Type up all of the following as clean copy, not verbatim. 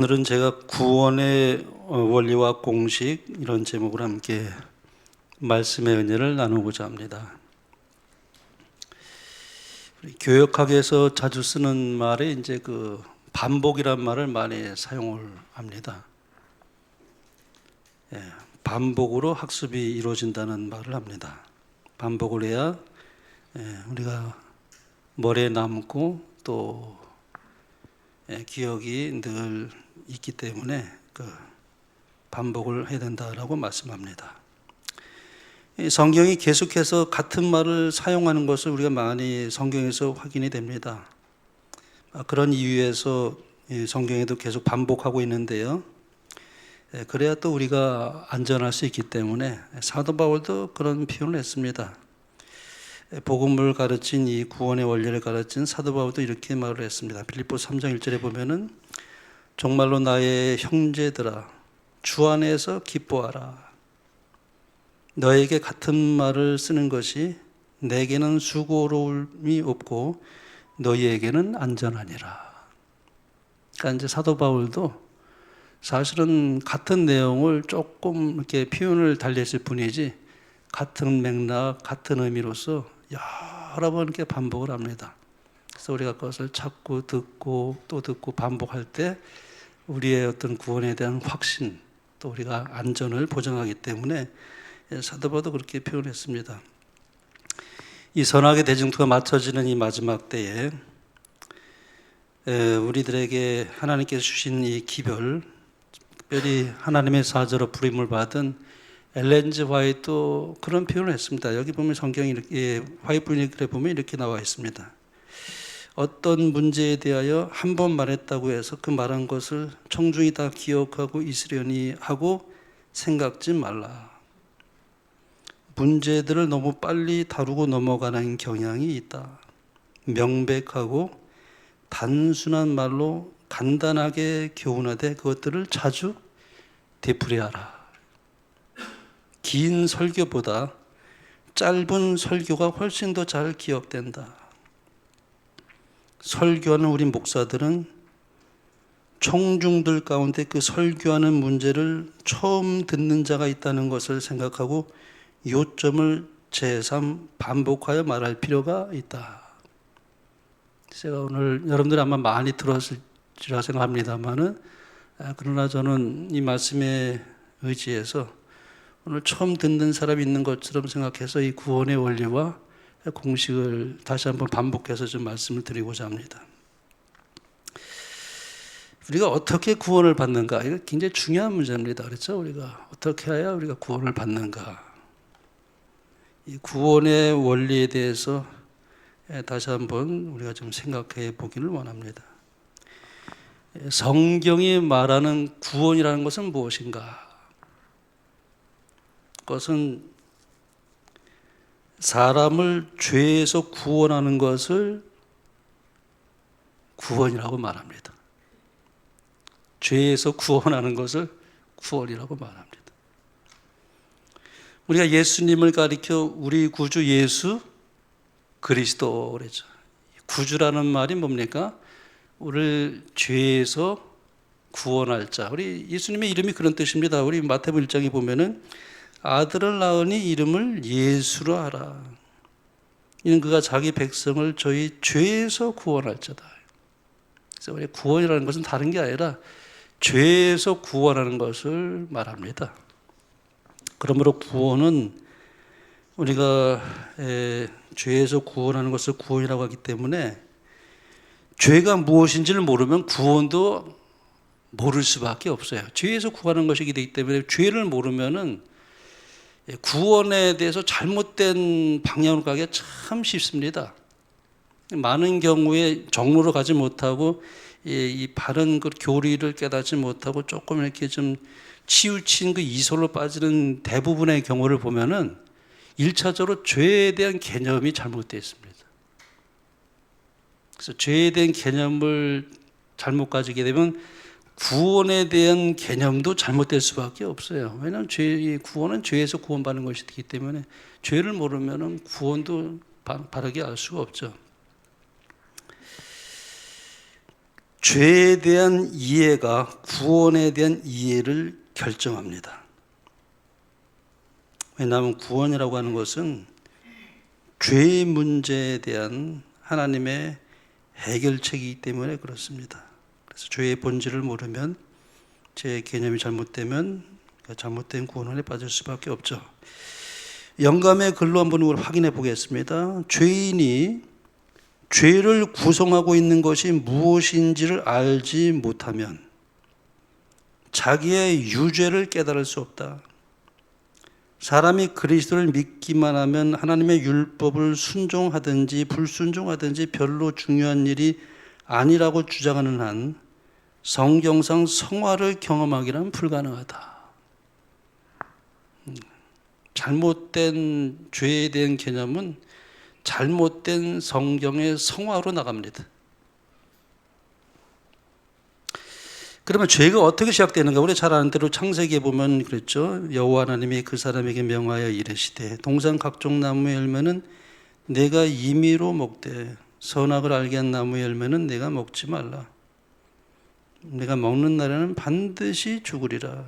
오늘은 제가 구원의 원리와 공식 이런 제목으로 함께 말씀의 은혜를 나누고자 합니다. 교역학에서 자주 쓰는 말에 이제 그 반복이란 말을 많이 사용을 합니다. 반복으로 학습이 이루어진다는 말을 합니다. 반복을 해야 우리가 머리에 남고 또 기억이 늘 있기 때문에 그 반복을 해야 된다라고 말씀합니다. 성경이 계속해서 같은 말을 사용하는 것을 우리가 많이 성경에서 확인이 됩니다. 그런 이유에서 성경에도 계속 반복하고 있는데요. 그래야 또 우리가 안전할 수 있기 때문에 사도 바울도 그런 표현을 했습니다. 복음을 가르친 이 구원의 원리를 가르친 사도 바울도 이렇게 말을 했습니다. 빌립보서 3장 1절에 보면은 정말로 나의 형제들아 주 안에서 기뻐하라. 너에게 같은 말을 쓰는 것이 내게는 수고로움이 없고 너희에게는 안전하니라. 그러니까 이제 사도 바울도 사실은 같은 내용을 조금 이렇게 표현을 달리했을 뿐이지 같은 맥락, 같은 의미로서 여러 번 이렇게 반복을 합니다. 그래서 우리가 그것을 찾고 듣고 또 듣고 반복할 때 우리의 어떤 구원에 대한 확신, 또 우리가 안전을 보장하기 때문에 사도 바울도 그렇게 표현했습니다. 이 선악의 대징투가 맞춰지는 이 마지막 때에 우리들에게 하나님께서 주신 이 기별, 특별히 하나님의 사자로 부름을 받은 엘렌 G. 화이트도 그런 표현을 했습니다. 여기 보면 성경이 이렇게 화이트 분위기에 보면 이렇게 나와 있습니다. 어떤 문제에 대하여 한 번 말했다고 해서 그 말한 것을 청중이 다 기억하고 있으려니 하고 생각지 말라. 문제들을 너무 빨리 다루고 넘어가는 경향이 있다. 명백하고 단순한 말로 간단하게 교훈하되 그것들을 자주 되풀이하라. 긴 설교보다 짧은 설교가 훨씬 더 잘 기억된다. 설교하는 우리 목사들은 청중들 가운데 그 설교하는 문제를 처음 듣는 자가 있다는 것을 생각하고 요점을 재삼 반복하여 말할 필요가 있다. 제가 오늘 여러분들이 아마 많이 들었으리라 생각합니다만은 그러나 저는 이 말씀에 의지해서 오늘 처음 듣는 사람이 있는 것처럼 생각해서 이 구원의 원리와 공식을 다시 한번 반복해서 좀 말씀을 드리고자 합니다. 우리가 어떻게 구원을 받는가? 이거 굉장히 중요한 문제입니다. 그렇죠? 우리가 어떻게 해야 우리가 구원을 받는가? 이 구원의 원리에 대해서 다시 한번 우리가 좀 생각해 보기를 원합니다. 성경이 말하는 구원이라는 것은 무엇인가? 그것은 사람을 죄에서 구원하는 것을 구원이라고 말합니다. 죄에서 구원하는 것을 구원이라고 말합니다. 우리가 예수님을 가리켜 우리 구주 예수 그리스도 그러죠. 구주라는 말이 뭡니까? 우리를 죄에서 구원할 자. 우리 예수님의 이름이 그런 뜻입니다. 우리 마태복음 1장에 보면은 아들을 낳으니 이름을 예수로 하라. 이는 그가 자기 백성을 저희 죄에서 구원할 자다. 그래서 우리 구원이라는 것은 다른 게 아니라 죄에서 구원하는 것을 말합니다. 그러므로 구원은 우리가 죄에서 구원하는 것을 구원이라고 하기 때문에 죄가 무엇인지를 모르면 구원도 모를 수밖에 없어요. 죄에서 구하는 것이기 때문에 죄를 모르면은 구원에 대해서 잘못된 방향으로 가기가 참 쉽습니다. 많은 경우에 정로로 가지 못하고 이 바른 그 교리를 깨닫지 못하고 조금 이렇게 좀 치우친 그 이설로 빠지는 대부분의 경우를 보면은 1차적으로 죄에 대한 개념이 잘못되어 있습니다. 그래서 죄에 대한 개념을 잘못 가지게 되면 구원에 대한 개념도 잘못될 수밖에 없어요. 왜냐하면 구원은 죄에서 구원받는 것이기 때문에 죄를 모르면 구원도 바르게 알 수가 없죠. 죄에 대한 이해가 구원에 대한 이해를 결정합니다. 왜냐하면 구원이라고 하는 것은 죄의 문제에 대한 하나님의 해결책이기 때문에 그렇습니다. 그래서 죄의 본질을 모르면, 죄의 개념이 잘못되면 잘못된 구원에 빠질 수밖에 없죠. 영감의 글로 한번 확인해 보겠습니다. 죄인이 죄를 구성하고 있는 것이 무엇인지를 알지 못하면 자기의 유죄를 깨달을 수 없다. 사람이 그리스도를 믿기만 하면 하나님의 율법을 순종하든지 불순종하든지 별로 중요한 일이 아니라고 주장하는 한 성경상 성화를 경험하기란 불가능하다. 잘못된 죄에 대한 개념은 잘못된 성경의 성화로 나갑니다. 그러면 죄가 어떻게 시작되는가? 우리 잘 아는 대로 창세기에 보면 그랬죠. 여호와 하나님이 그 사람에게 명하여 이르시되 동산 각종 나무의 열매는 내가 임의로 먹되 선악을 알게 한 나무의 열매는 내가 먹지 말라. 내가 먹는 날에는 반드시 죽으리라.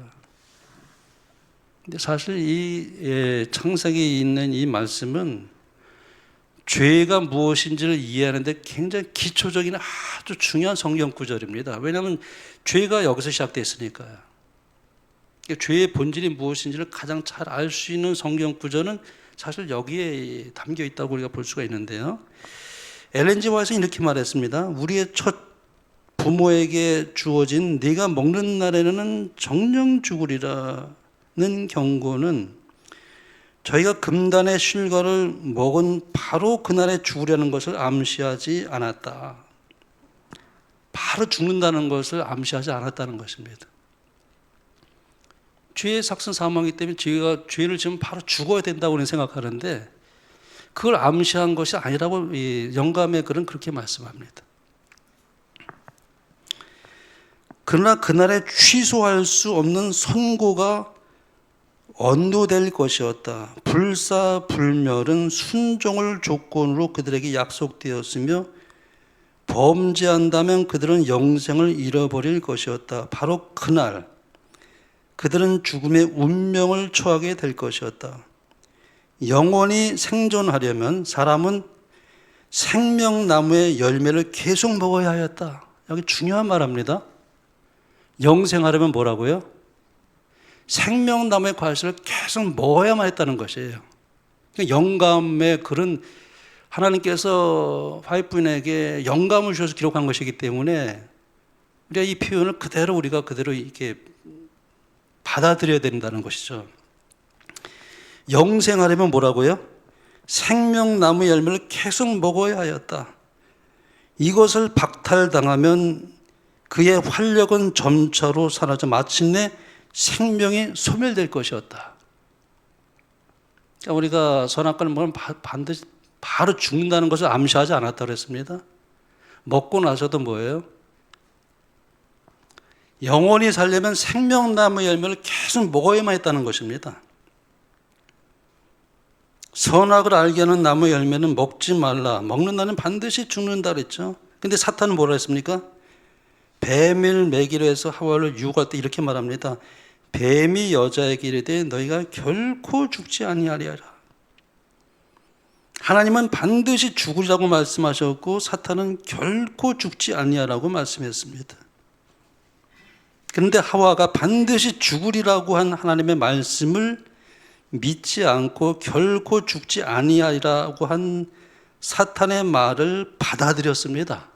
근데 사실 이 창세기에 있는 이 말씀은 죄가 무엇인지를 이해하는데 굉장히 기초적인 아주 중요한 성경 구절입니다. 왜냐하면 죄가 여기서 시작됐으니까요. 죄의 본질이 무엇인지를 가장 잘 알 수 있는 성경 구절은 사실 여기에 담겨 있다고 우리가 볼 수가 있는데요. 엘렌 G 화이트는 이렇게 말했습니다. 우리의 첫 부모에게 주어진 네가 먹는 날에는 정령 죽으리라는 경고는 저희가 금단의 실과를 먹은 바로 그날에 죽으려는 것을 암시하지 않았다. 바로 죽는다는 것을 암시하지 않았다는 것입니다. 죄의 삭슨 사망이기 때문에 저희가 죄를 지으면 바로 죽어야 된다고 생각하는데 그걸 암시한 것이 아니라고 영감의 글은 그렇게 말씀합니다. 그러나 그날에 취소할 수 없는 선고가 언도될 것이었다. 불사불멸은 순종을 조건으로 그들에게 약속되었으며 범죄한다면 그들은 영생을 잃어버릴 것이었다. 바로 그날 그들은 죽음의 운명을 처하게 될 것이었다. 영원히 생존하려면 사람은 생명나무의 열매를 계속 먹어야 하였다. 여기 중요한 말합니다. 영생하려면 뭐라고요? 생명나무의 과실을 계속 먹어야만 했다는 것이에요. 영감의 글은 하나님께서 화이트분에게 영감을 주셔서 기록한 것이기 때문에 우리가 이 표현을 우리가 그대로 이렇게 받아들여야 된다는 것이죠. 영생하려면 뭐라고요? 생명나무 열매를 계속 먹어야 하였다. 이것을 박탈당하면 그의 활력은 점차로 사라져 마침내 생명이 소멸될 것이었다. 그러니까 우리가 선악과를 먹으면 반드시 바로 죽는다는 것을 암시하지 않았다고 했습니다. 먹고 나서도 뭐예요? 영원히 살려면 생명나무 열매를 계속 먹어야만 했다는 것입니다. 선악을 알게 하는 나무 열매는 먹지 말라. 먹는 날은 반드시 죽는다 그랬죠. 근데 사탄은 뭐라 했습니까? 뱀을 먹이려 해서 하와를 유혹할 때 이렇게 말합니다. 뱀이 여자에게 이르되 너희가 결코 죽지 아니하리라. 하나님은 반드시 죽으리라고 말씀하셨고 사탄은 결코 죽지 아니하라고 말씀했습니다. 그런데 하와가 반드시 죽으리라고 한 하나님의 말씀을 믿지 않고 결코 죽지 아니하리라고 한 사탄의 말을 받아들였습니다.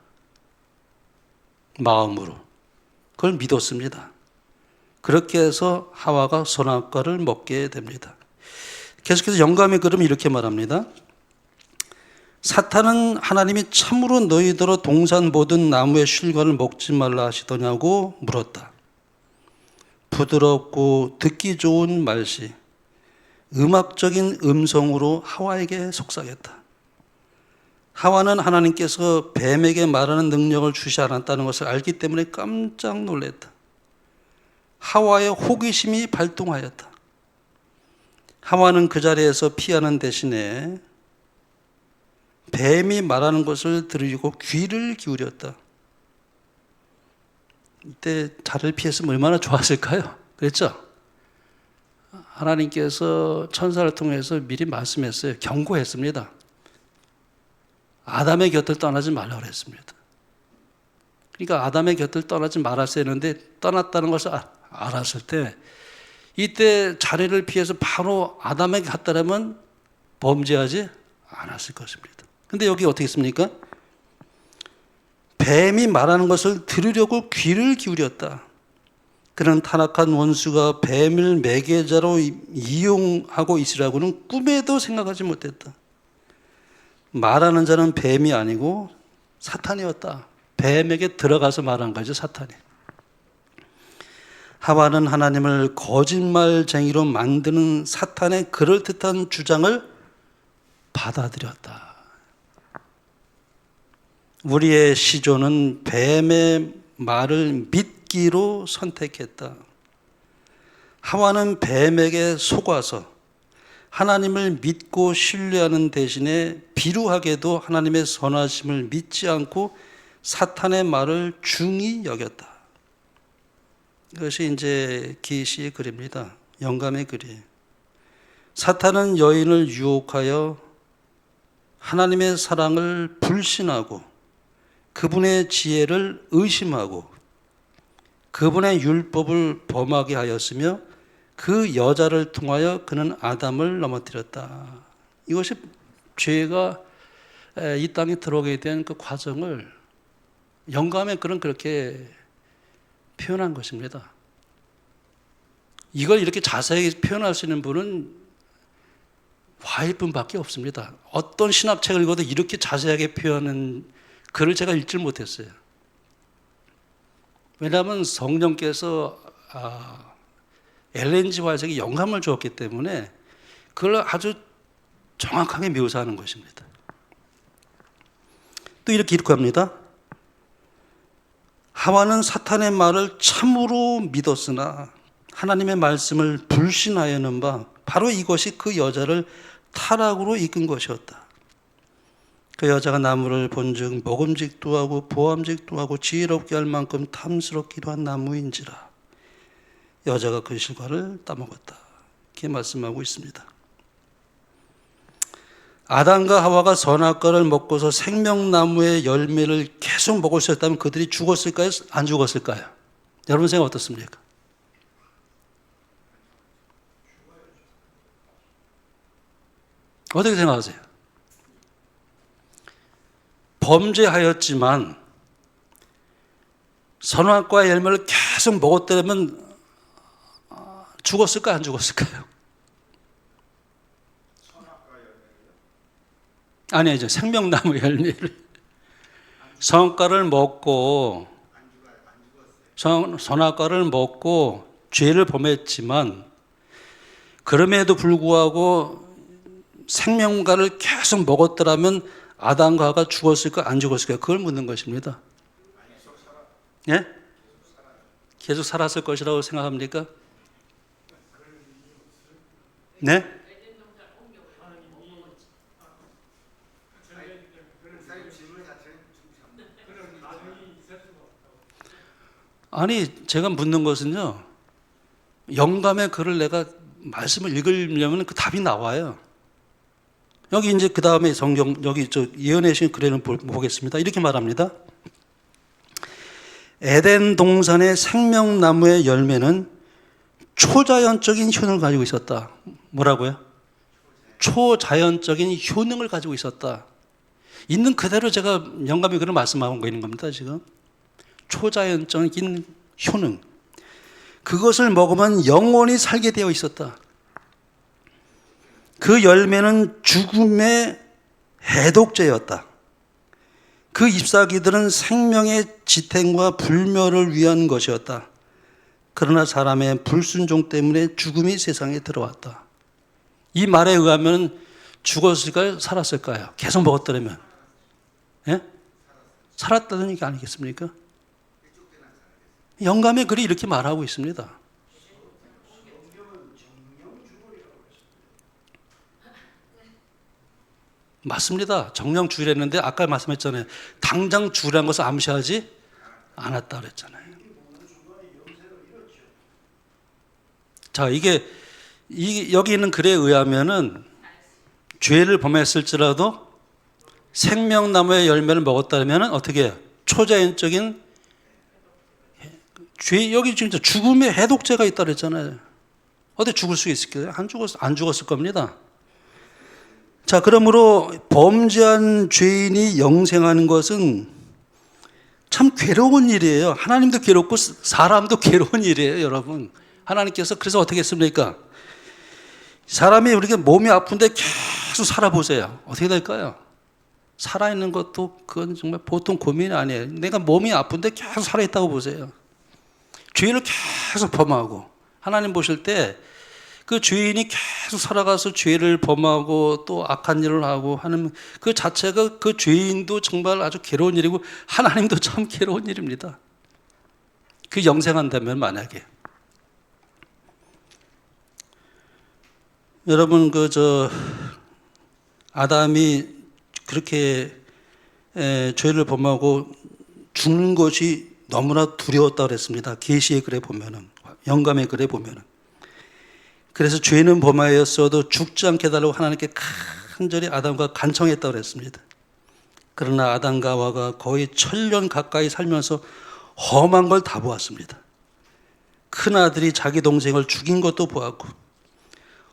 마음으로. 그걸 믿었습니다. 그렇게 해서 하와가 선악과를 먹게 됩니다. 계속해서 영감의 글은 이렇게 말합니다. 사탄은 하나님이 참으로 너희더러 동산 모든 나무의 실과를 먹지 말라 하시더냐고 물었다. 부드럽고 듣기 좋은 말씨, 음악적인 음성으로 하와에게 속삭였다. 하와는 하나님께서 뱀에게 말하는 능력을 주시 않았다는 것을 알기 때문에 깜짝 놀랐다. 하와의 호기심이 발동하였다. 하와는 그 자리에서 피하는 대신에 뱀이 말하는 것을 들으려고 귀를 기울였다. 이때 자리를 피했으면 얼마나 좋았을까요? 그랬죠? 하나님께서 천사를 통해서 미리 말씀했어요. 경고했습니다. 아담의 곁을 떠나지 말라고 그랬습니다. 그러니까 아담의 곁을 떠나지 말았어야 했는데 떠났다는 것을 알았을 때 이때 자리를 피해서 바로 아담에게 갔다면 범죄하지 않았을 것입니다. 근데 여기 어떻게 있습니까? 뱀이 말하는 것을 들으려고 귀를 기울였다. 그는 타락한 원수가 뱀을 매개자로 이용하고 있으라고는 꿈에도 생각하지 못했다. 말하는 자는 뱀이 아니고 사탄이었다. 뱀에게 들어가서 말한 거죠, 사탄이. 하와는 하나님을 거짓말쟁이로 만드는 사탄의 그럴듯한 주장을 받아들였다. 우리의 시조는 뱀의 말을 믿기로 선택했다. 하와는 뱀에게 속아서 하나님을 믿고 신뢰하는 대신에 비루하게도 하나님의 선하심을 믿지 않고 사탄의 말을 중히 여겼다. 이것이 이제 계시의 글입니다. 영감의 글이에요. 사탄은 여인을 유혹하여 하나님의 사랑을 불신하고 그분의 지혜를 의심하고 그분의 율법을 범하게 하였으며 그 여자를 통하여 그는 아담을 넘어뜨렸다. 이것이 죄가 이 땅에 들어오게 된 그 과정을 영감의 글은 그렇게 표현한 것입니다. 이걸 이렇게 자세하게 표현할 수 있는 분은 화일분밖에 없습니다. 어떤 신학책을 읽어도 이렇게 자세하게 표현하는 글을 제가 읽질 못했어요. 왜냐하면 성령께서 엘렌 G 화이트에게 영감을 주었기 때문에 그걸 아주 정확하게 묘사하는 것입니다. 또 이렇게 기록합니다. 하와는 사탄의 말을 참으로 믿었으나 하나님의 말씀을 불신하여는 바 바로 이것이 그 여자를 타락으로 이끈 것이었다. 그 여자가 나무를 본즉 먹음직도 하고 보암직도 하고 지혜롭게 할 만큼 탐스럽기도 한 나무인지라 여자가 그 실과를 따먹었다. 이렇게 말씀하고 있습니다. 아담과 하와가 선악과를 먹고서 생명나무의 열매를 계속 먹을 수 있다면 그들이 죽었을까요? 안 죽었을까요? 여러분 생각 어떻습니까? 어떻게 생각하세요? 범죄하였지만 선악과의 열매를 계속 먹었다면 죽었을까요? 안 죽었을까요? 아니죠. 생명나무 열매를 선악과를 먹고 선악과를 먹고 죄를 범했지만 그럼에도 불구하고 생명과를 계속 먹었더라면 아담과 하와가 죽었을까 안 죽었을까 그걸 묻는 것입니다. 예? 계속 살았을 것이라고 생각합니까? 네? 아니 제가 묻는 것은요. 영감의 글을 내가 말씀을 읽으려면 그 답이 나와요. 여기 이제 그 다음에 성경 여기 저 예언의 신 글에는 보겠습니다. 이렇게 말합니다. 에덴 동산의 생명나무의 열매는 초자연적인 효능을 가지고 있었다. 뭐라고요? 초자연적인 효능을 가지고 있었다. 있는 그대로 제가 영감의 글을 말씀하고 있는 겁니다. 지금 초자연적인 효능. 그것을 먹으면 영원히 살게 되어 있었다. 그 열매는 죽음의 해독제였다. 그 잎사귀들은 생명의 지탱과 불멸을 위한 것이었다. 그러나 사람의 불순종 때문에 죽음이 세상에 들어왔다. 이 말에 의하면 죽었을까요? 살았을까요? 계속 먹었더라면. 예? 살았다는 얘기 아니겠습니까? 영감의 글이 이렇게 말하고 있습니다. 맞습니다. 정령 죽이랬는데 아까 말씀했잖아요. 당장 죽으라는 것을 암시하지 않았다 그랬잖아요. 자, 여기 있는 글에 의하면은 죄를 범했을지라도 생명나무의 열매를 먹었다면은 어떻게 해요? 초자연적인 여기 지금 죽음의 해독제가 있다 그랬잖아요. 어디 죽을 수 있을까요? 안 죽었을 겁니다. 자, 그러므로 범죄한 죄인이 영생하는 것은 참 괴로운 일이에요. 하나님도 괴롭고 사람도 괴로운 일이에요, 여러분. 하나님께서 그래서 어떻게 했습니까? 사람이 우리가 몸이 아픈데 계속 살아보세요. 어떻게 될까요? 살아있는 것도 그건 정말 보통 고민이 아니에요. 내가 몸이 아픈데 계속 살아있다고 보세요. 죄를 계속 범하고 하나님 보실 때 그 죄인이 계속 살아가서 죄를 범하고 또 악한 일을 하고 하는 그 자체가 그 죄인도 정말 아주 괴로운 일이고 하나님도 참 괴로운 일입니다. 그 영생한다면 만약에 여러분 아담이 그렇게 죄를 범하고 죽는 것이 너무나 두려웠다고 그랬습니다. 계시의 글에 보면은 영감의 글에 보면은 그래서 죄는 범하였어도 죽지 않게 해달라고 하나님께 간절히 아담과 간청했다고 그랬습니다. 그러나 아담과 하와가 거의 1000년 가까이 살면서 험한 걸 다 보았습니다. 큰아들이 자기 동생을 죽인 것도 보았고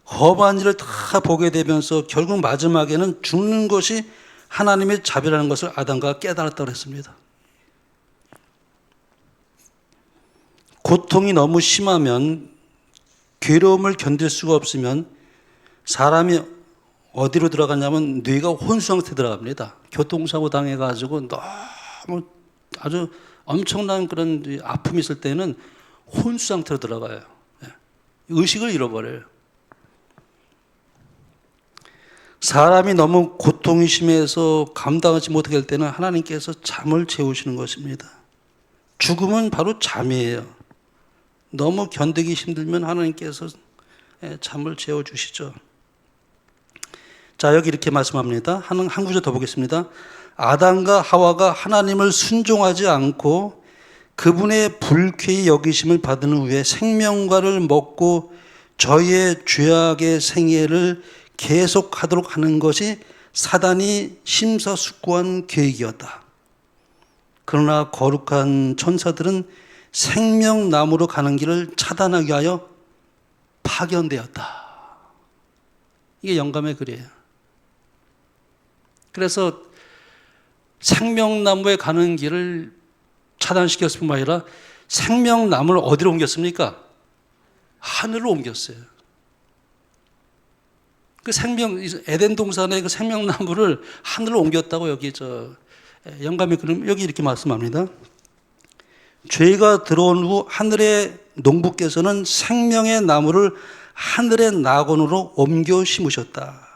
험한 일을 다 보게 되면서 결국 마지막에는 죽는 것이 하나님의 자비라는 것을 아담과 깨달았다고 했습니다. 고통이 너무 심하면 괴로움을 견딜 수가 없으면 사람이 어디로 들어가냐면 뇌가 혼수 상태에 들어갑니다. 교통사고 당해가지고 너무 아주 엄청난 그런 아픔이 있을 때는 혼수 상태로 들어가요. 의식을 잃어버려요. 사람이 너무 고통이 심해서 감당하지 못하게 될 때는 하나님께서 잠을 재우시는 것입니다. 죽음은 바로 잠이에요. 너무 견디기 힘들면 하나님께서 잠을 재워주시죠. 자, 여기 이렇게 말씀합니다. 한 구절 더 보겠습니다. 아담과 하와가 하나님을 순종하지 않고 그분의 불쾌히 여기심을 받은 후에 생명과를 먹고 저희의 죄악의 생애를 계속하도록 하는 것이 사단이 심사숙고한 계획이었다. 그러나 거룩한 천사들은 생명나무로 가는 길을 차단하기 위하여 파견되었다. 이게 영감의 글이에요. 그래서 생명나무에 가는 길을 차단시켰을 뿐만 아니라 생명나무를 어디로 옮겼습니까? 하늘로 옮겼어요. 그 에덴 동산의 그 생명나무를 하늘로 옮겼다고 여기 영감의 글은 여기 이렇게 말씀합니다. 죄가 들어온 후 하늘의 농부께서는 생명의 나무를 하늘의 낙원으로 옮겨 심으셨다.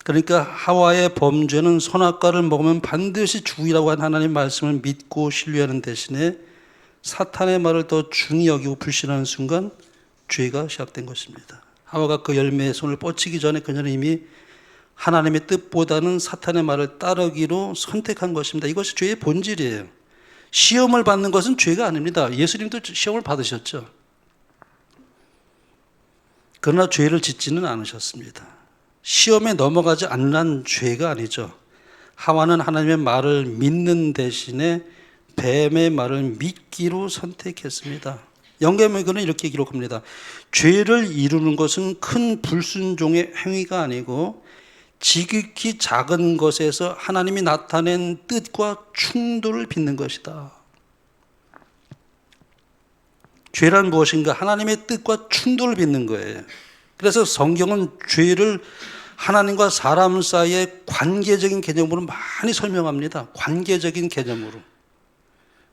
그러니까 하와의 범죄는 선악과를 먹으면 반드시 죽으리라고 한 하나님의 말씀을 믿고 신뢰하는 대신에 사탄의 말을 더 중히 여기고 불신하는 순간 죄가 시작된 것입니다. 하와가 그 열매의 손을 뻗치기 전에 그녀는 이미 하나님의 뜻보다는 사탄의 말을 따르기로 선택한 것입니다. 이것이 죄의 본질이에요. 시험을 받는 것은 죄가 아닙니다. 예수님도 시험을 받으셨죠. 그러나 죄를 짓지는 않으셨습니다. 시험에 넘어가지 않는 죄가 아니죠. 하와는 하나님의 말을 믿는 대신에 뱀의 말을 믿기로 선택했습니다. 영감의 글은 이렇게 기록합니다. 죄를 이루는 것은 큰 불순종의 행위가 아니고 지극히 작은 것에서 하나님이 나타낸 뜻과 충돌을 빚는 것이다. 죄란 무엇인가? 하나님의 뜻과 충돌을 빚는 거예요. 그래서 성경은 죄를 하나님과 사람 사이의 관계적인 개념으로 많이 설명합니다. 관계적인 개념으로.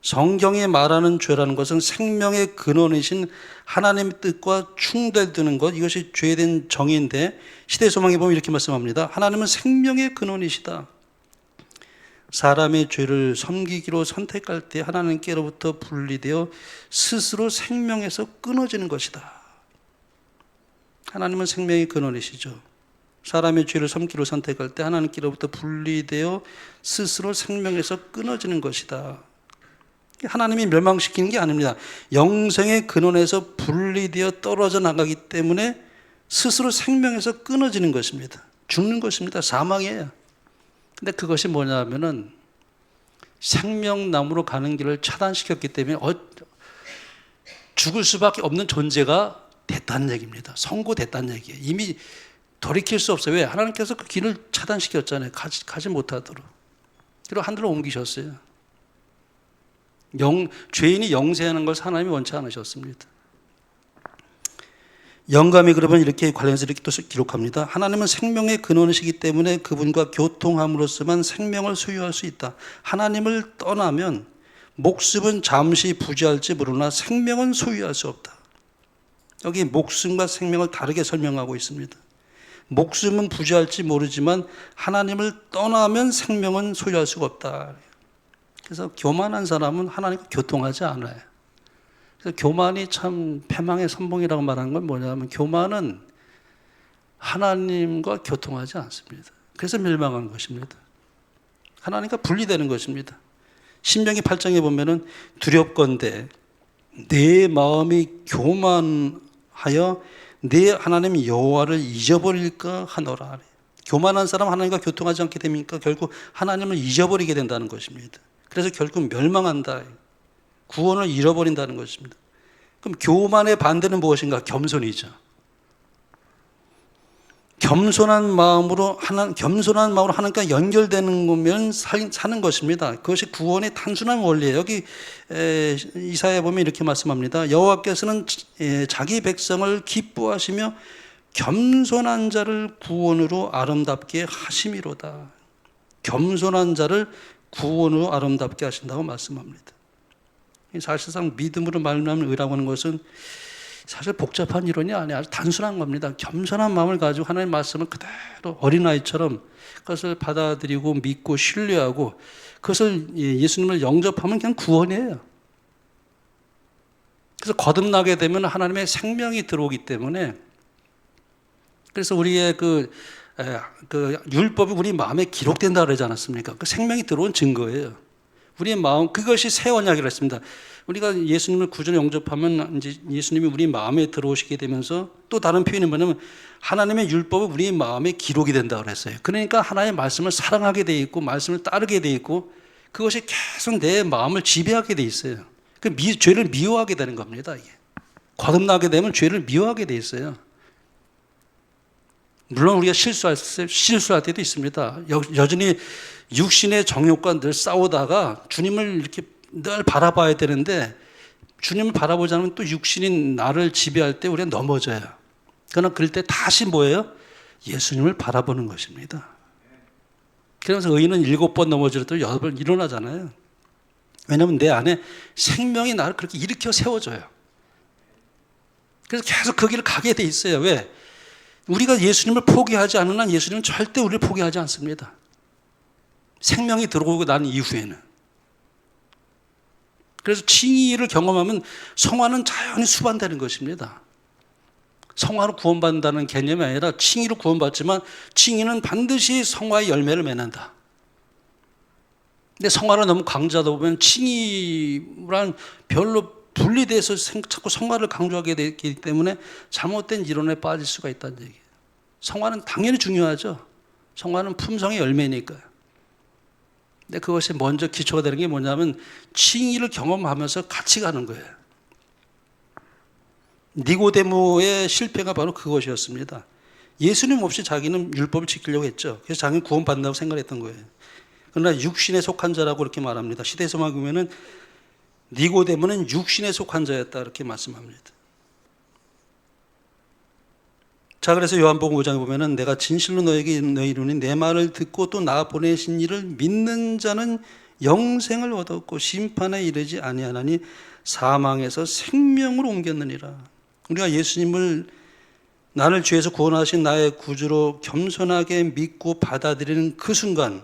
성경이 말하는 죄라는 것은 생명의 근원이신 하나님의 뜻과 충돌되는 것, 이것이 죄에 대한 정의인데 시대소망에 보면 이렇게 말씀합니다. 하나님은 생명의 근원이시다. 사람의 죄를 섬기기로 선택할 때 하나님께로부터 분리되어 스스로 생명에서 끊어지는 것이다. 하나님은 생명의 근원이시죠. 사람의 죄를 섬기기로 선택할 때 하나님께로부터 분리되어 스스로 생명에서 끊어지는 것이다. 하나님이 멸망시키는 게 아닙니다. 영생의 근원에서 분리되어 떨어져 나가기 때문에 스스로 생명에서 끊어지는 것입니다. 죽는 것입니다. 사망이에요. 근데 그것이 뭐냐면은 생명나무로 가는 길을 차단시켰기 때문에 죽을 수밖에 없는 존재가 됐다는 얘기입니다. 선고됐다는 얘기예요. 이미 돌이킬 수 없어요. 왜? 하나님께서 그 길을 차단시켰잖아요. 가지 못하도록. 그리고 하늘로 옮기셨어요. 죄인이 영세하는 것을 하나님이 원치 않으셨습니다. 영감이 그러면 이렇게 관련해서 이렇게 또 기록합니다. 하나님은 생명의 근원이시기 때문에 그분과 교통함으로써만 생명을 소유할 수 있다. 하나님을 떠나면 목숨은 잠시 부지할지 모르나 생명은 소유할 수 없다. 여기 목숨과 생명을 다르게 설명하고 있습니다. 목숨은 부지할지 모르지만 하나님을 떠나면 생명은 소유할 수가 없다. 그래서 교만한 사람은 하나님과 교통하지 않아요. 그래서 교만이 참 패망의 선봉이라고 말하는 건 뭐냐면 교만은 하나님과 교통하지 않습니다. 그래서 멸망한 것입니다. 하나님과 분리되는 것입니다. 신명기 8장에 보면은 두렵건대 내 마음이 교만하여 내 하나님 여호와를 잊어버릴까 하노라. 교만한 사람 하나님과 교통하지 않게 됩니까? 결국 하나님을 잊어버리게 된다는 것입니다. 그래서 결국 멸망한다. 구원을 잃어버린다는 것입니다. 그럼 교만의 반대는 무엇인가? 겸손이죠. 겸손한 마음으로 하나님과 연결되는 거면 사는 것입니다. 그것이 구원의 단순한 원리예요. 여기 이사야에 보면 이렇게 말씀합니다. 여호와께서는 자기 백성을 기뻐하시며 겸손한 자를 구원으로 아름답게 하심이로다. 겸손한 자를 구원으로 아름답게 하신다고 말씀합니다. 사실상 믿음으로 말미암는 의라고 하는 것은 사실 복잡한 이론이 아니에요. 아주 단순한 겁니다. 겸손한 마음을 가지고 하나님의 말씀을 그대로 어린아이처럼 그것을 받아들이고 믿고 신뢰하고 그것을 예수님을 영접하면 그냥 구원이에요. 그래서 거듭나게 되면 하나님의 생명이 들어오기 때문에 그래서 우리의 그 율법이 우리 마음에 기록된다 그러지 않았습니까? 그 생명이 들어온 증거예요. 우리의 마음, 그것이 새 언약이라고 했습니다. 우리가 예수님을 구주로 영접하면 이제 예수님이 우리 마음에 들어오시게 되면서 또 다른 표현이 뭐냐면 하나님의 율법은 우리 마음에 기록이 된다고 그랬어요. 그러니까 하나님의 말씀을 사랑하게 돼 있고 말씀을 따르게 돼 있고 그것이 계속 내 마음을 지배하게 돼 있어요. 그 죄를 미워하게 되는 겁니다. 이게. 거듭나게 되면 죄를 미워하게 돼 있어요. 물론 우리가 실수할 때도 있습니다. 여전히 육신의 정욕과 늘 싸우다가 주님을 이렇게 늘 바라봐야 되는데 주님을 바라보지 않으면 또 육신이 나를 지배할 때 우리가 넘어져요. 그러나 그럴 때 다시 뭐예요? 예수님을 바라보는 것입니다. 그러면서 의인은 7번 넘어지더라도 8번 일어나잖아요. 왜냐하면 내 안에 생명이 나를 그렇게 일으켜 세워줘요. 그래서 계속 그 길을 가게 돼 있어요. 왜? 우리가 예수님을 포기하지 않은 한 예수님은 절대 우리를 포기하지 않습니다. 생명이 들어오고 난 이후에는. 그래서 칭의를 경험하면 성화는 자연히 수반되는 것입니다. 성화로 구원받는다는 개념이 아니라 칭의로 구원받지만 칭의는 반드시 성화의 열매를 맺는다. 근데 성화를 너무 강조하다 보면 칭의랑 별로 분리돼서 자꾸 성화를 강조하게 되기 때문에 잘못된 이론에 빠질 수가 있다는 얘기예요. 성화는 당연히 중요하죠. 성화는 품성의 열매니까요. 근데 그것이 먼저 기초가 되는 게 뭐냐면 칭의를 경험하면서 같이 가는 거예요. 니고데모의 실패가 바로 그것이었습니다. 예수님 없이 자기는 율법을 지키려고 했죠. 그래서 자기는 구원받는다고 생각했던 거예요. 그러나 육신에 속한 자라고 이렇게 말합니다. 시대에서만 보면은 니고데모는 육신에 속한 자였다 이렇게 말씀합니다. 자, 그래서 요한복음 5장에 보면은 내가 진실로 너에게 이르노니 내 말을 듣고 또 나 보내신 이를 믿는 자는 영생을 얻었고 심판에 이르지 아니하나니 사망에서 생명으로 옮겼느니라. 우리가 예수님을 나를 죄에서 구원하신 나의 구주로 겸손하게 믿고 받아들이는 그 순간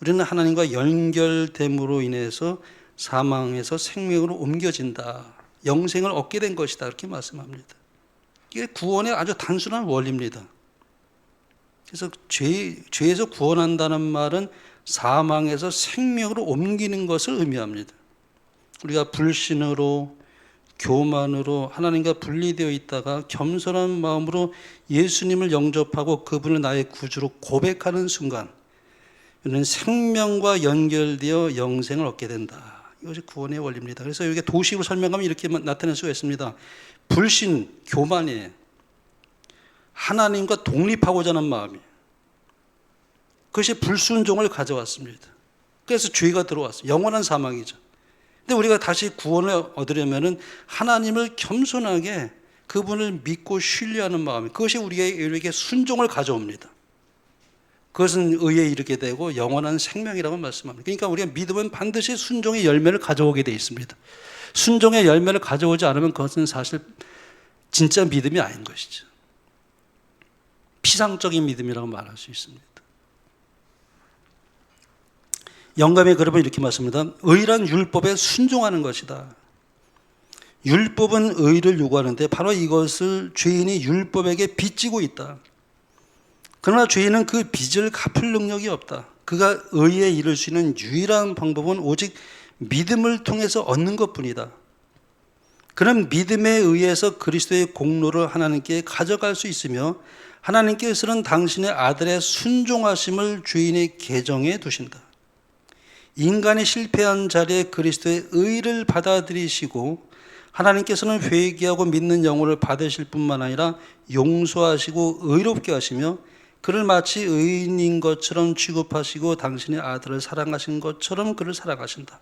우리는 하나님과 연결됨으로 인해서 사망에서 생명으로 옮겨진다. 영생을 얻게 된 것이다. 이렇게 말씀합니다. 이게 구원의 아주 단순한 원리입니다. 그래서 죄에서 구원한다는 말은 사망에서 생명으로 옮기는 것을 의미합니다. 우리가 불신으로 교만으로 하나님과 분리되어 있다가 겸손한 마음으로 예수님을 영접하고 그분을 나의 구주로 고백하는 순간 우리는 생명과 연결되어 영생을 얻게 된다. 이것이 구원의 원리입니다. 그래서 이게 도식으로 설명하면 이렇게 나타낼 수가 있습니다. 불신, 교만이에요. 하나님과 독립하고자 하는 마음이. 그것이 불순종을 가져왔습니다. 그래서 죄가 들어왔어요. 영원한 사망이죠. 근데 우리가 다시 구원을 얻으려면은 하나님을 겸손하게 그분을 믿고 신뢰하는 마음, 그것이 우리에게 순종을 가져옵니다. 그것은 의에 이르게 되고 영원한 생명이라고 말씀합니다. 그러니까 우리가 믿으면 반드시 순종의 열매를 가져오게 되어 있습니다. 순종의 열매를 가져오지 않으면 그것은 사실 진짜 믿음이 아닌 것이죠. 피상적인 믿음이라고 말할 수 있습니다. 영감의 그룹은 이렇게 말씀합니다. 의란 율법에 순종하는 것이다. 율법은 의를 요구하는데 바로 이것을 죄인이 율법에게 빚지고 있다. 그러나 죄인은 그 빚을 갚을 능력이 없다. 그가 의에 이를 수 있는 유일한 방법은 오직 믿음을 통해서 얻는 것뿐이다. 그는 믿음에 의해서 그리스도의 공로를 하나님께 가져갈 수 있으며 하나님께서는 당신의 아들의 순종하심을 죄인의 계정에 두신다. 인간이 실패한 자리에 그리스도의 의를 받아들이시고 하나님께서는 회개하고 믿는 영혼을 받으실 뿐만 아니라 용서하시고 의롭게 하시며 그를 마치 의인인 것처럼 취급하시고 당신의 아들을 사랑하신 것처럼 그를 사랑하신다.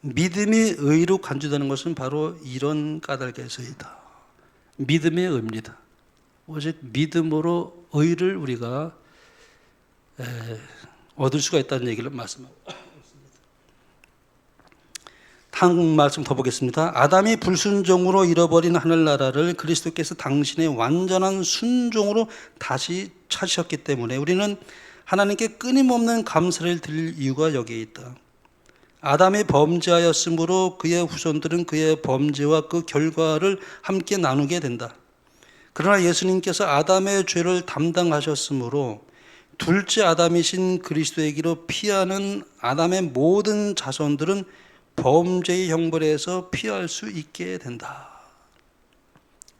믿음이 의로 간주되는 것은 바로 이런 까닭에서이다. 믿음의 의입니다. 오직 믿음으로 의를 우리가 얻을 수가 있다는 얘기를 말씀합니다. 한 말씀 더 보겠습니다. 아담이 불순종으로 잃어버린 하늘나라를 그리스도께서 당신의 완전한 순종으로 다시 찾으셨기 때문에 우리는 하나님께 끊임없는 감사를 드릴 이유가 여기에 있다. 아담이 범죄하였으므로 그의 후손들은 그의 범죄와 그 결과를 함께 나누게 된다. 그러나 예수님께서 아담의 죄를 담당하셨으므로 둘째 아담이신 그리스도에게로 피하는 아담의 모든 자손들은 범죄의 형벌에서 피할 수 있게 된다.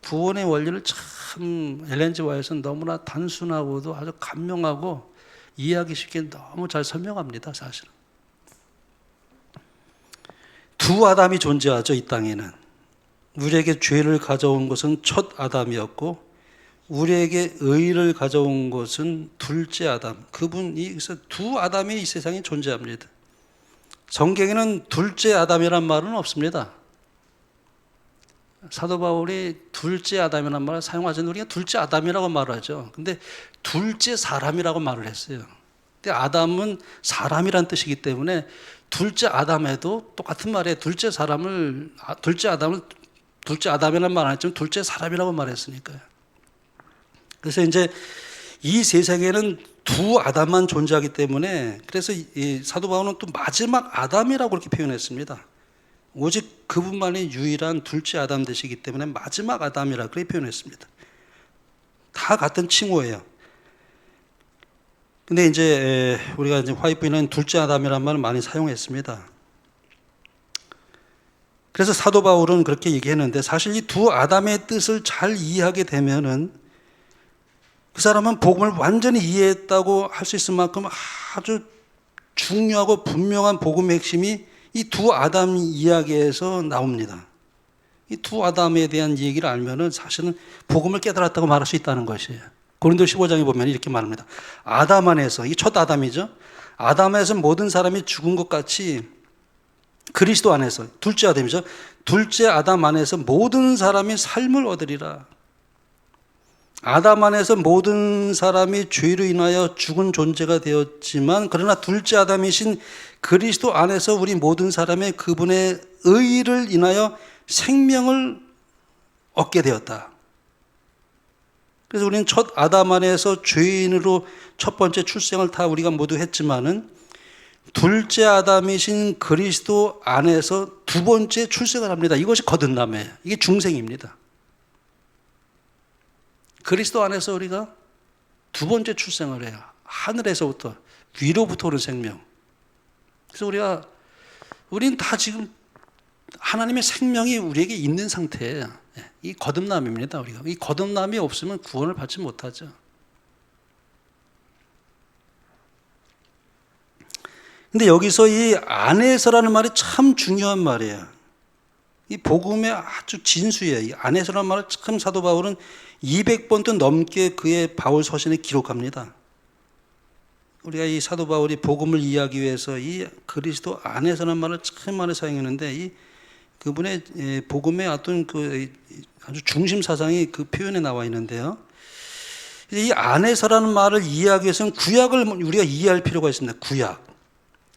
구원의 원리를 참 엘렌 G 화이트는 너무나 단순하고도 아주 간명하고 이해하기 쉽게 너무 잘 설명합니다. 사실은 두 아담이 존재하죠. 이 땅에는 우리에게 죄를 가져온 것은 첫 아담이었고 우리에게 의를 가져온 것은 둘째 아담. 그분이 그래서 두 아담이 이 세상에 존재합니다. 성경에는 둘째 아담이란 말은 없습니다. 사도 바울이 둘째 아담이라는 말을 사용하지 않는데 우리가 둘째 아담이라고 말하죠. 근데 둘째 사람이라고 말을 했어요. 근데 아담은 사람이란 뜻이기 때문에 둘째 아담에도 똑같은 말에 둘째 아담이라는 말 안 했지만 둘째 사람이라고 말했으니까요. 그래서 이제 이 세상에는 두 아담만 존재하기 때문에 그래서 이 사도 바울은 또 마지막 아담이라고 그렇게 표현했습니다. 오직 그분만이 유일한 둘째 아담 되시기 때문에 마지막 아담이라고 그렇게 표현했습니다. 다 같은 칭호예요. 근데 이제 우리가 이제 화이트는 둘째 아담이라는 말을 많이 사용했습니다. 그래서 사도 바울은 그렇게 얘기했는데 사실 이 두 아담의 뜻을 잘 이해하게 되면은 그 사람은 복음을 완전히 이해했다고 할 수 있을 만큼 아주 중요하고 분명한 복음의 핵심이 이 두 아담 이야기에서 나옵니다. 이 두 아담에 대한 얘기를 알면은 사실은 복음을 깨달았다고 말할 수 있다는 것이에요. 고린도 15장에 보면 이렇게 말합니다. 아담 안에서, 이 첫 아담이죠. 아담에서 모든 사람이 죽은 것 같이 그리스도 안에서, 둘째 아담이죠. 둘째 아담 안에서 모든 사람이 삶을 얻으리라. 아담 안에서 모든 사람이 죄로 인하여 죽은 존재가 되었지만 그러나 둘째 아담이신 그리스도 안에서 우리 모든 사람의 그분의 의를 인하여 생명을 얻게 되었다. 그래서 우리는 첫 아담 안에서 죄인으로 첫 번째 출생을 다 우리가 모두 했지만은 둘째 아담이신 그리스도 안에서 두 번째 출생을 합니다. 이것이 거듭남이에요. 이게 중생입니다. 그리스도 안에서 우리가 두 번째 출생을 해요. 하늘에서부터, 위로부터 오는 생명. 그래서 우리가 우리는 다 지금 하나님의 생명이 우리에게 있는 상태예요. 이 거듭남입니다. 우리가 이 거듭남이 없으면 구원을 받지 못하죠. 근데 여기서 이 안에서라는 말이 참 중요한 말이에요. 이 복음의 아주 진수예요. 이 안에서라는 말을 참 사도 바울은 200번도 넘게 그의 바울 서신에 기록합니다. 우리가 이 사도 바울이 복음을 이해하기 위해서 이 그리스도 안에서라는 말을 참 많이 사용했는데 이 그분의 복음의 어떤 그 아주 중심 사상이 그 표현에 나와 있는데요. 이 안에서라는 말을 이해하기 위해서는 구약을 우리가 이해할 필요가 있습니다. 구약.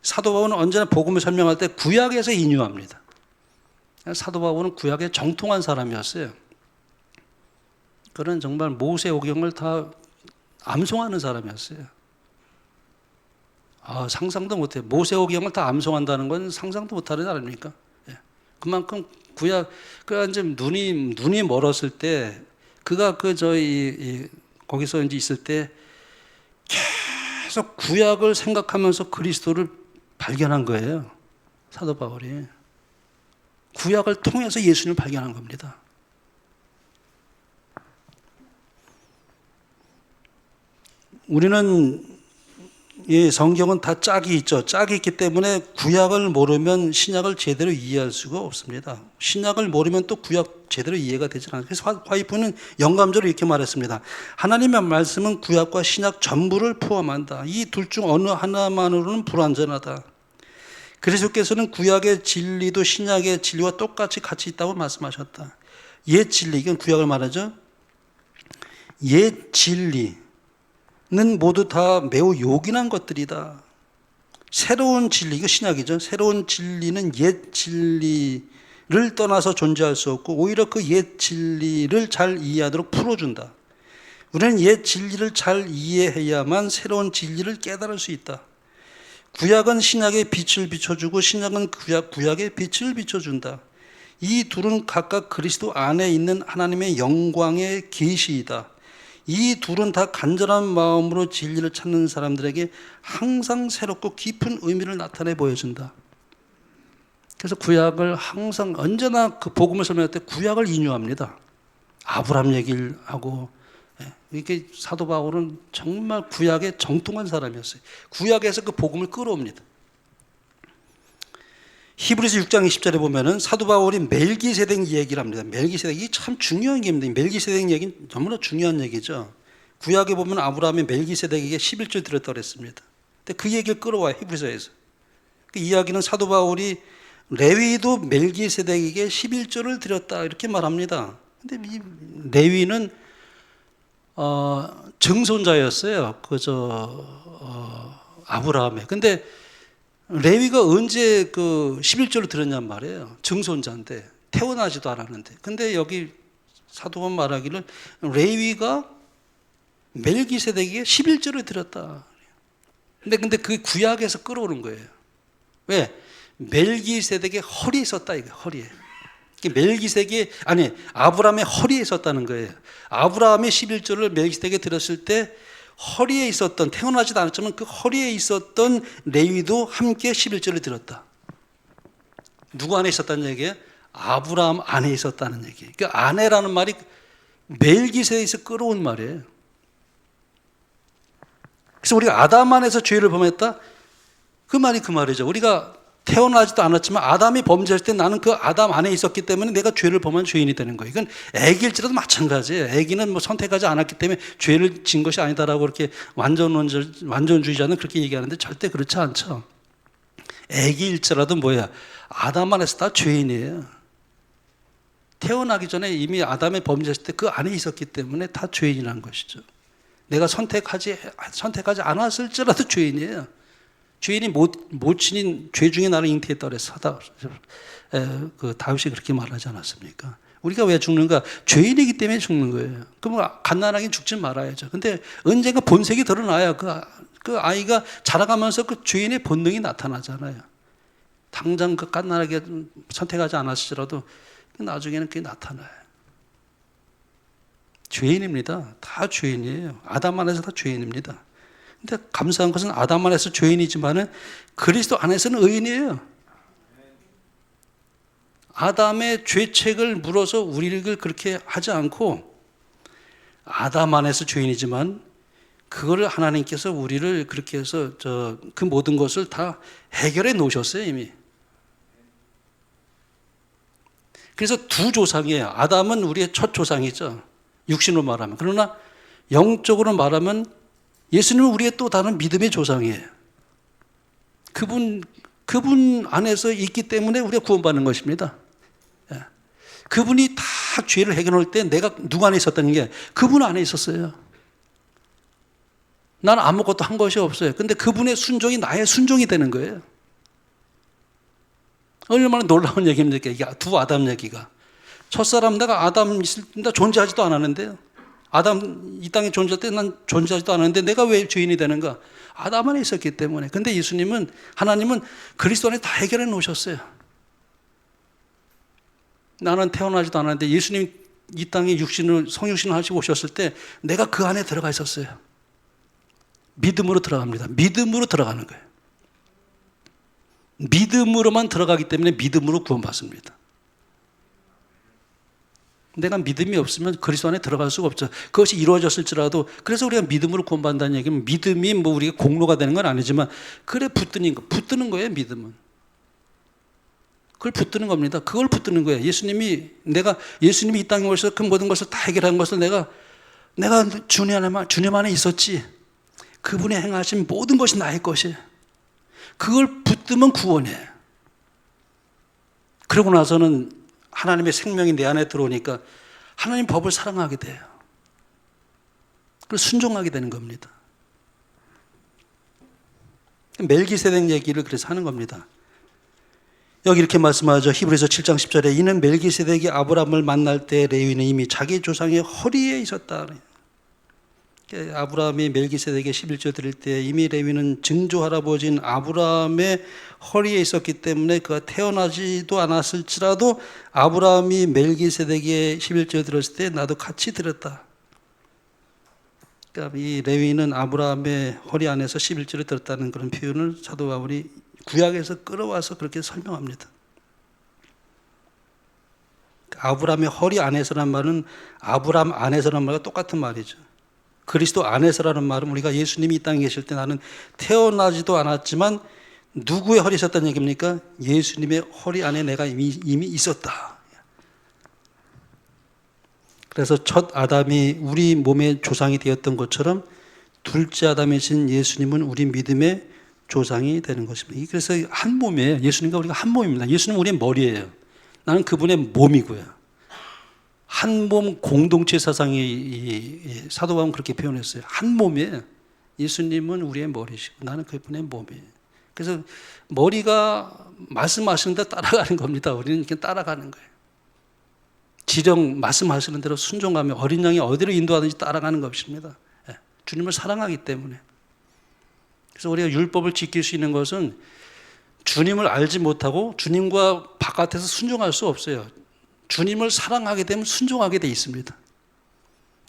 사도 바울은 언제나 복음을 설명할 때 구약에서 인용합니다. 사도 바울은 구약에 정통한 사람이었어요. 그는 정말 모세오경을 다 암송하는 사람이었어요. 상상도 못해요. 모세오경을 다 암송한다는 건 상상도 못하는 거 아닙니까? 그만큼 구약, 이제 눈이 멀었을 때, 그가 거기서 이제 있을 때 계속 구약을 생각하면서 그리스도를 발견한 거예요. 사도 바울이. 구약을 통해서 예수님을 발견한 겁니다. 우리는 이 성경은 다 짝이 있죠. 짝이 있기 때문에 구약을 모르면 신약을 제대로 이해할 수가 없습니다. 신약을 모르면 또 구약 제대로 이해가 되지 않아요. 그래서 화이프는 영감적으로 이렇게 말했습니다. 하나님의 말씀은 구약과 신약 전부를 포함한다. 이 둘 중 어느 하나만으로는 불완전하다. 그리스도께서는 구약의 진리도 신약의 진리와 똑같이 같이 있다고 말씀하셨다. 옛 진리, 이건 구약을 말하죠. 옛 진리는 모두 다 매우 요긴한 것들이다. 새로운 진리, 이거 신약이죠. 새로운 진리는 옛 진리를 떠나서 존재할 수 없고 오히려 그 옛 진리를 잘 이해하도록 풀어준다. 우리는 옛 진리를 잘 이해해야만 새로운 진리를 깨달을 수 있다. 구약은 신약에 빛을 비춰주고 신약은 구약에 빛을 비춰준다. 이 둘은 각각 그리스도 안에 있는 하나님의 영광의 계시이다. 이 둘은 다 간절한 마음으로 진리를 찾는 사람들에게 항상 새롭고 깊은 의미를 나타내 보여준다. 그래서 구약을 항상 언제나 그 복음을 설명할 때 구약을 인용합니다. 아브라함 얘기를 하고, 이렇게 사도 바울은 정말 구약에 정통한 사람이었어요. 구약에서 그 복음을 끌어옵니다. 히브리서 6장 20절에 보면은 사도 바울이 멜기세덱 얘기를 합니다. 멜기세덱이 참 중요한 얘기입니다. 멜기세덱 얘기는 너무나 중요한 얘기죠. 구약에 보면 아브라함이 멜기세덱에게 11조 드렸다고 그랬습니다. 근데 그 얘기를 끌어와요. 히브리서에서. 그 이야기는 사도 바울이 레위도 멜기세덱에게 11조를 드렸다 이렇게 말합니다. 근데 이 레위는 증손자였어요. 아브라함의. 근데 레위가 언제 그 11조를 드렸냔 말이에요. 증손자인데 태어나지도 않았는데. 근데 여기 사도가 말하기를 레위가 멜기세덱에게 11조를 드렸다. 근데 그 구약에서 끌어오는 거예요. 왜? 멜기세덱의 허리에 있었다 이거 허리에. 아브라함의 허리에 있었다는 거예요. 아브라함이 11조를 멜기세덱에게 드렸을 때 허리에 있었던, 태어나지도 않았지만 그 허리에 있었던 레위도 함께 11조를 드렸다. 누구 안에 있었다는 얘기예요? 아브라함 안에 있었다는 얘기예요. 그 아내라는 말이 멜기세덱에서 끌어온 말이에요. 그래서 우리가 아담 안에서 죄를 범했다? 그 말이 그 말이죠. 우리가 태어나지도 않았지만 아담이 범죄할 때 나는 그 아담 안에 있었기 때문에 내가 죄를 범한 죄인이 되는 거예요. 이건 애기일지라도 마찬가지예요. 애기는 뭐 선택하지 않았기 때문에 죄를 진 것이 아니다라고 그렇게 완전주의자는 그렇게 얘기하는데 절대 그렇지 않죠. 애기일지라도 아담 안에서 다 죄인이에요. 태어나기 전에 이미 아담의 범죄했을 때 그 안에 있었기 때문에 다 죄인이라는 것이죠. 내가 선택하지 않았을지라도 죄인이에요. 죄인이 못 지닌 죄 중에 나를 잉태했다 그래서 그 다윗이 그렇게 말하지 않았습니까? 우리가 왜 죽는가? 죄인이기 때문에 죽는 거예요. 그럼 갓난아기 죽지 말아야죠. 근데 언젠가 본색이 드러나야 그 아이가 자라가면서 그 죄인의 본능이 나타나잖아요. 당장 그 갓난아기가 선택하지 않았을지라도 나중에는 그게 나타나요. 죄인입니다. 다 죄인이에요. 아담 안에서 다 죄인입니다. 근데 감사한 것은 아담 안에서 죄인이지만은 그리스도 안에서는 의인이에요. 아담의 죄책을 물어서 우리를 그렇게 하지 않고 아담 안에서 죄인이지만 그거를 하나님께서 우리를 그렇게 해서 그 모든 것을 다 해결해 놓으셨어요, 이미. 그래서 두 조상이에요. 아담은 우리의 첫 조상이죠. 육신으로 말하면. 그러나 영적으로 말하면 예수님은 우리의 또 다른 믿음의 조상이에요. 그분 안에서 있기 때문에 우리가 구원받는 것입니다. 그분이 다 죄를 해결할 때 내가 누구 안에 있었다는 게 그분 안에 있었어요. 나는 아무것도 한 것이 없어요. 근데 그분의 순종이 나의 순종이 되는 거예요. 얼마나 놀라운 얘기입니까? 이게 두 아담 얘기가. 첫사람 내가 아담 있을 때 존재하지도 않았는데요. 아담 이 땅에 존재할 때 난 존재하지도 않았는데 내가 왜 죄인이 되는가? 아담 안에 있었기 때문에. 근데 예수님은, 하나님은 그리스도 안에 다 해결해 놓으셨어요. 나는 태어나지도 않았는데 예수님 이 땅에 성육신을 하시고 오셨을 때 내가 그 안에 들어가 있었어요. 믿음으로 들어갑니다. 믿음으로 들어가는 거예요. 믿음으로만 들어가기 때문에 믿음으로 구원받습니다. 내가 믿음이 없으면 그리스도 안에 들어갈 수가 없죠. 그것이 이루어졌을지라도, 그래서 우리가 믿음으로 구원받는다는 얘기는 믿음이 뭐 우리가 공로가 되는 건 아니지만 그래 붙드는 거예요. 믿음은 그걸 붙드는 겁니다. 그걸 붙드는 거예요. 예수님이 이 땅에 오셔서 그 모든 것을 다 해결한 것을 내가 주님 안에 있었지. 그분이 행하신 모든 것이 나의 것이에요. 그걸 붙들면 구원이에요. 그러고 나서는 하나님의 생명이 내 안에 들어오니까 하나님 법을 사랑하게 돼요. 그래서 순종하게 되는 겁니다. 멜기세덱 얘기를 그래서 하는 겁니다. 여기 이렇게 말씀하죠. 히브리서 7장 10절에 이는 멜기세덱이 아브라함을 만날 때 레위는 이미 자기 조상의 허리에 있었다. 아브라함이 멜기세덱에게 11조 드릴 때 이미 레위는 증조 할아버지인 아브라함의 허리에 있었기 때문에 그가 태어나지도 않았을지라도 아브라함이 멜기세덱에게 11조 드렸을 때 나도 같이 드렸다. 그러니까 이 레위는 아브라함의 허리 안에서 11조를 들었다는 그런 표현을 사도 바울이 구약에서 끌어와서 그렇게 설명합니다. 아브라함의 허리 안에서란 말은 아브라함 안에서란 말과 똑같은 말이죠. 그리스도 안에서라는 말은 우리가 예수님이 이 땅에 계실 때 나는 태어나지도 않았지만 누구의 허리에 있었다는 얘기입니까? 예수님의 허리 안에 내가 이미 있었다. 그래서 첫 아담이 우리 몸의 조상이 되었던 것처럼 둘째 아담이신 예수님은 우리 믿음의 조상이 되는 것입니다. 그래서 한 몸이에요. 예수님과 우리가 한 몸입니다. 예수님은 우리의 머리예요. 나는 그분의 몸이고요. 한 몸 공동체 사상이 사도 바울은 그렇게 표현했어요. 한 몸이에요. 예수님은 우리의 머리시고 나는 그분의 몸이에요. 그래서 머리가 말씀하시는 데 따라가는 겁니다. 우리는 이렇게 따라가는 거예요. 지령 말씀하시는 대로 순종하며 어린 양이 어디로 인도하든지 따라가는 것입니다. 주님을 사랑하기 때문에. 그래서 우리가 율법을 지킬 수 있는 것은 주님을 알지 못하고 주님과 바깥에서 순종할 수 없어요. 주님을 사랑하게 되면 순종하게 돼 있습니다.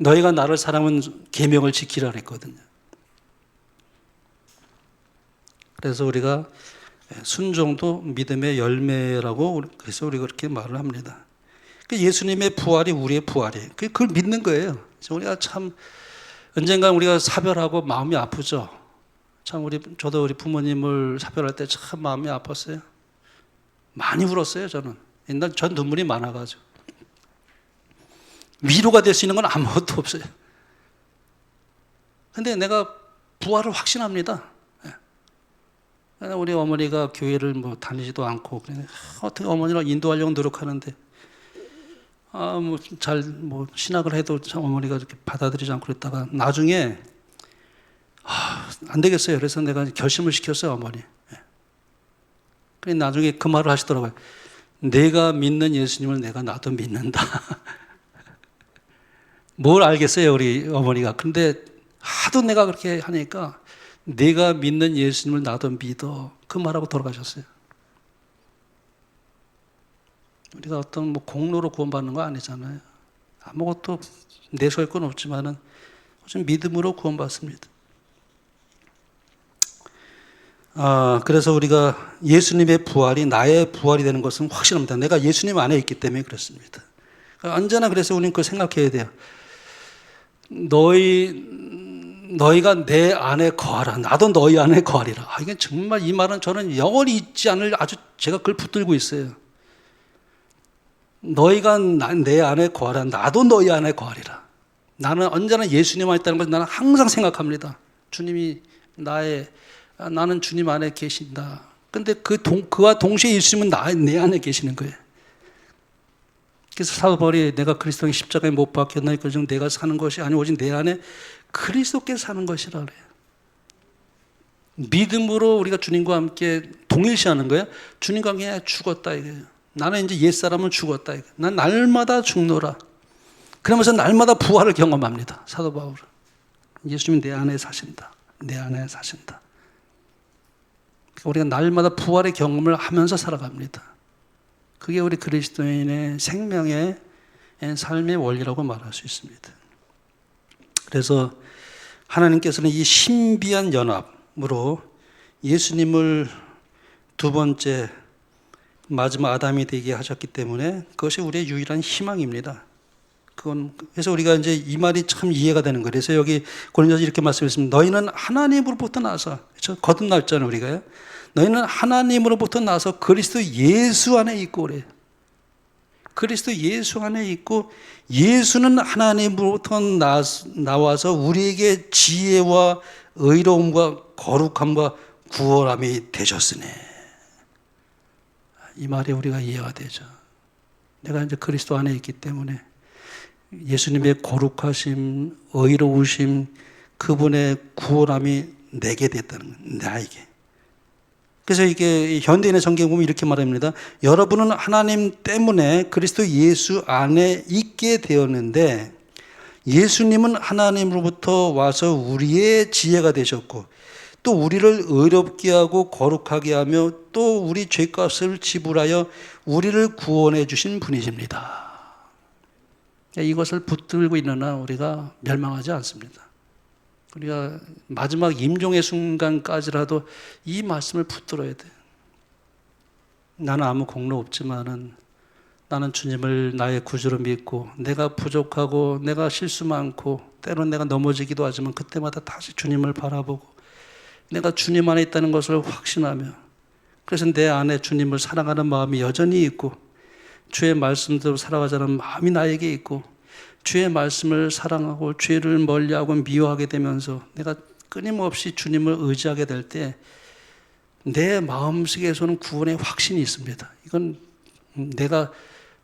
너희가 나를 사랑하면 계명을 지키라 그랬거든요. 그래서 우리가 순종도 믿음의 열매라고 그래서 우리가 그렇게 말을 합니다. 예수님의 부활이 우리의 부활이에요. 그걸 믿는 거예요. 우리가 참 언젠가 우리가 사별하고 마음이 아프죠. 참 저도 우리 부모님을 사별할 때 참 마음이 아팠어요. 많이 울었어요. 저는. 옛날 전 눈물이 많아가지고 위로가 될 수 있는 건 아무것도 없어요. 근데 내가 부활을 확신합니다. 우리 어머니가 교회를 뭐 다니지도 않고 어떻게 어머니를 인도하려고 노력하는데 신학을 해도 참 어머니가 이렇게 받아들이지 않고 그랬다가 나중에 안 되겠어요. 그래서 내가 결심을 시켰어요, 어머니. 그래 나중에 그 말을 하시더라고요. 내가 믿는 예수님을 나도 믿는다. 뭘 알겠어요, 우리 어머니가. 근데 하도 내가 그렇게 하니까 내가 믿는 예수님을 나도 믿어. 그 말하고 돌아가셨어요. 우리가 어떤 공로로 구원받는 거 아니잖아요. 아무것도 내세울 건 없지만은 믿음으로 구원받습니다. 그래서 우리가 예수님의 부활이 나의 부활이 되는 것은 확실합니다. 내가 예수님 안에 있기 때문에 그렇습니다. 언제나 그래서 우리는 그걸 생각해야 돼요. 너희가 내 안에 거하라. 나도 너희 안에 거하리라. 이게 정말 이 말은 저는 영원히 잊지 않을 아주 제가 그걸 붙들고 있어요. 너희가 내 안에 거하라. 나도 너희 안에 거하리라. 나는 언제나 예수님 안에 있다는 것을 나는 항상 생각합니다. 주님이 나는 주님 안에 계신다. 근데 그와 동시에 예수님은 내 안에 계시는 거예요. 그래서 사도 바울이 내가 그리스도의 십자가에 못 박혔나니 그중 내가 사는 것이 아니 오직 내 안에 그리스도께서 사는 것이라 그래요. 믿음으로 우리가 주님과 함께 동일시하는 거예요. 주님과 함께 죽었다 이거예요. 나는 이제 옛사람은 죽었다 이거예요. 난 날마다 죽노라. 그러면서 날마다 부활을 경험합니다. 사도 바울은. 예수님이 내 안에 사신다. 내 안에 사신다. 우리가 날마다 부활의 경험을 하면서 살아갑니다. 그게 우리 그리스도인의 생명의 삶의 원리라고 말할 수 있습니다. 그래서 하나님께서는 이 신비한 연합으로 예수님을 두 번째 마지막 아담이 되게 하셨기 때문에 그것이 우리의 유일한 희망입니다. 그래서 우리가 이제 이 말이 참 이해가 되는 거예요. 그래서 여기 고린도서 이렇게 말씀했습니다. 너희는 하나님으로부터 나서, 그렇죠? 거듭났잖아요, 우리가요. 너희는 하나님으로부터 나서 그리스도 예수 안에 있고 그래요. 그리스도 예수 안에 있고 예수는 하나님으로부터 나와서 우리에게 지혜와 의로움과 거룩함과 구원함이 되셨으니 이 말이 우리가 이해가 되죠. 내가 이제 그리스도 안에 있기 때문에 예수님의 거룩하심, 의로우심, 그분의 구원함이 내게 됐다는 거예요. 나에게. 그래서 이게 현대인의 성경에 보면 이렇게 말합니다. 여러분은 하나님 때문에 그리스도 예수 안에 있게 되었는데 예수님은 하나님으로부터 와서 우리의 지혜가 되셨고 또 우리를 의롭게 하고 거룩하게 하며 또 우리 죄값을 지불하여 우리를 구원해 주신 분이십니다. 이것을 붙들고 있는 한 우리가 멸망하지 않습니다. 우리가 마지막 임종의 순간까지라도 이 말씀을 붙들어야 돼요. 나는 아무 공로 없지만은 나는 주님을 나의 구주로 믿고 내가 부족하고 내가 실수 많고 때로는 내가 넘어지기도 하지만 그때마다 다시 주님을 바라보고 내가 주님 안에 있다는 것을 확신하며 그래서 내 안에 주님을 사랑하는 마음이 여전히 있고 주의 말씀대로 살아가자는 마음이 나에게 있고 주의 말씀을 사랑하고 죄를 멀리하고 미워하게 되면서 내가 끊임없이 주님을 의지하게 될 때 내 마음속에서는 구원의 확신이 있습니다. 이건 내가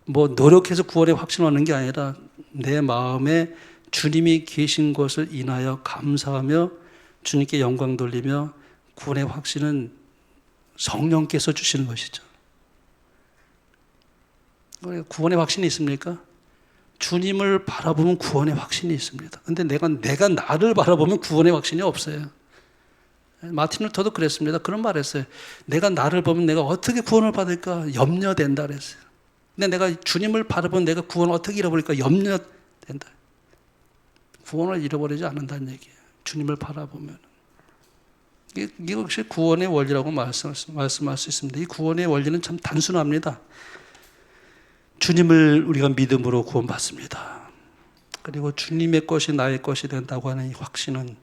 뭐 노력해서 구원의 확신을 얻는 게 아니라 내 마음에 주님이 계신 것을 인하여 감사하며 주님께 영광 돌리며 구원의 확신은 성령께서 주시는 것이죠. 구원의 확신이 있습니까? 주님을 바라보면 구원의 확신이 있습니다. 그런데 내가 나를 바라보면 구원의 확신이 없어요. 마틴 루터도 그랬습니다. 그런 말 했어요. 내가 나를 보면 내가 어떻게 구원을 받을까 염려된다 그랬어요. 근데 내가 주님을 바라보면 내가 구원을 어떻게 잃어버릴까 염려된다. 구원을 잃어버리지 않는다는 얘기예요. 주님을 바라보면. 이것이 구원의 원리라고 말씀할 수 있습니다. 이 구원의 원리는 참 단순합니다. 주님을 우리가 믿음으로 구원받습니다. 그리고 주님의 것이 나의 것이 된다고 하는 이 확신은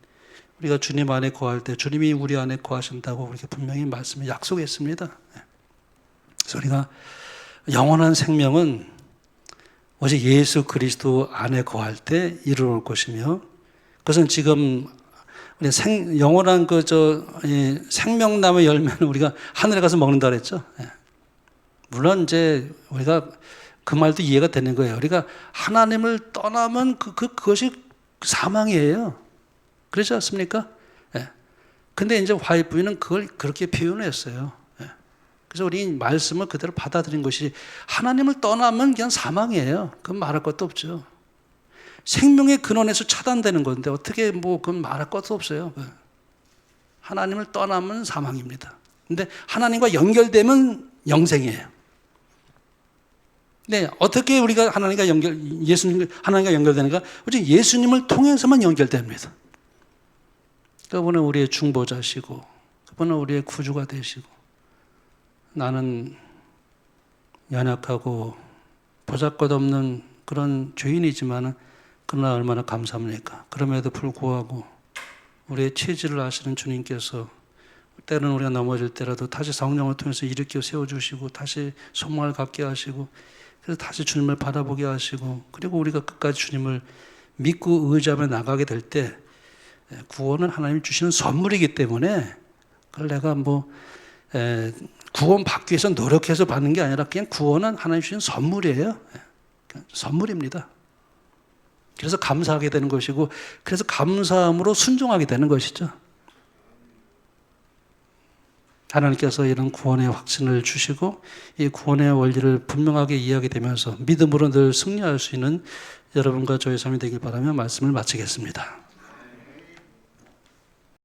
우리가 주님 안에 거할 때 주님이 우리 안에 거하신다고 우리가 분명히 말씀을 약속했습니다. 그래서 우리가 영원한 생명은 오직 예수 그리스도 안에 거할 때 이루어질 것이며 그것은 지금 영원한 생명나무 열매는 우리가 하늘에 가서 먹는다 그랬죠. 물론 이제 우리가 그 말도 이해가 되는 거예요. 우리가 하나님을 떠나면 그것이 사망이에요. 그렇지 않습니까? 근데 이제 화이부인은 그걸 그렇게 표현했어요. 그래서 우리 말씀을 그대로 받아들인 것이 하나님을 떠나면 그냥 사망이에요. 그건 말할 것도 없죠. 생명의 근원에서 차단되는 건데 어떻게 그건 말할 것도 없어요. 하나님을 떠나면 사망입니다. 근데 하나님과 연결되면 영생이에요. 네, 어떻게 우리가 하나님과 연결되는가? 오직 예수님을 통해서만 연결됩니다. 그분은 우리의 중보자시고 그분은 우리의 구주가 되시고 나는 연약하고 보잘것없는 그런 죄인이지만 그러나 얼마나 감사합니까? 그럼에도 불구하고 우리의 체질을 아시는 주님께서 때로는 우리가 넘어질 때라도 다시 성령을 통해서 일으켜 세워주시고 다시 소망을 갖게 하시고 그래서 다시 주님을 바라보게 하시고 그리고 우리가 끝까지 주님을 믿고 의지하며 나가게 될 때 구원은 하나님이 주시는 선물이기 때문에 그걸 내가 구원 받기 위해서 노력해서 받는 게 아니라 그냥 구원은 하나님 주시는 선물이에요. 선물입니다. 그래서 감사하게 되는 것이고 그래서 감사함으로 순종하게 되는 것이죠. 하나님께서 이런 구원의 확신을 주시고 이 구원의 원리를 분명하게 이해하게 되면서 믿음으로 늘 승리할 수 있는 여러분과 저의 삶이 되길 바라며 말씀을 마치겠습니다.